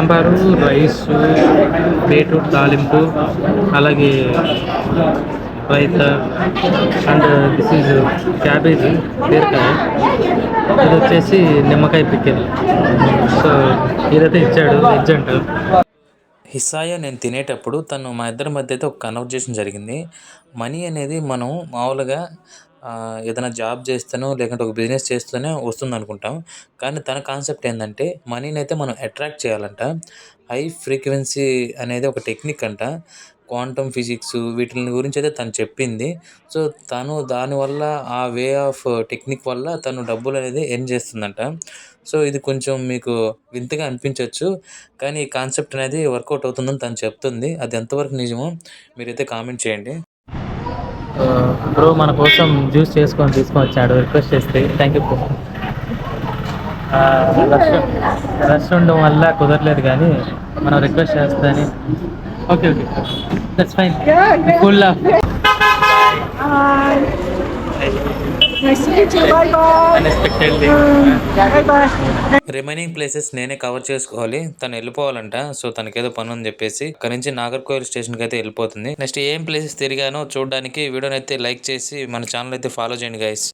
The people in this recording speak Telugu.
సాంబారు, రైసు, బీట్రూట్ తాలింపు, అలాగే raita and this is cabbage, బీరకాయ. ఇది వచ్చేసి నిమ్మకాయ పికిల్. సో ఇదైతే ఇచ్చాడు, వెజ్ అంట. హిస్సాయ నేను తినేటప్పుడు తను మా ఇద్దరి మధ్య అయితే ఒక కన్వర్జేషన్ జరిగింది. మనీ అనేది మనం మామూలుగా ఏదైనా జాబ్ చేస్తేనో లేకుంటే ఒక బిజినెస్ చేస్తూనే వస్తుందనుకుంటాం. కానీ తన కాన్సెప్ట్ ఏందంటే మనీనైతే మనం అట్రాక్ట్ చేయాలంట. హై ఫ్రీక్వెన్సీ అనేది ఒక టెక్నిక్ అంట. క్వాంటమ్ ఫిజిక్స్ వీటిని గురించయితే తను చెప్పింది. సో, తను దానివల్ల ఆ వే ఆఫ్ టెక్నిక్ వల్ల తను డబ్బులనేది ఎర్న్ చేస్తుందంట. సో, ఇది కొంచెం మీకు వింతగా అనిపించొచ్చు. కానీ ఈ కాన్సెప్ట్ అనేది వర్కౌట్ అవుతుందని తను చెప్తుంది. అది ఎంతవరకు నిజమో మీరైతే కామెంట్ చేయండి. బ్రో మన కోసం జ్యూస్ చేసుకొని తీసుకొని వచ్చాడు, రిక్వెస్ట్ చేస్తే. Thank you bro. Rush rush ఉండడం వల్ల కుదరలేదు, కానీ మనం రిక్వెస్ట్ చేస్తాని. Okay okay, that's fine. Full of unexpectedly. Remaining places నేనే కవర్ చేసుకోవాలి. తను వెళ్ళిపోవాలంట. సో, తనకేదో పని అని చెప్పేసి అక్కడి నుంచి నాగర్కోయిల్ స్టేషన్కి అయితే వెళ్ళిపోతుంది. నెక్స్ట్ ఏం ప్లేసెస్ తిరిగానో చూడడానికి వీడియోని అయితే లైక్ చేసి మన ఛానల్ అయితే ఫాలో చేయండి గైస్.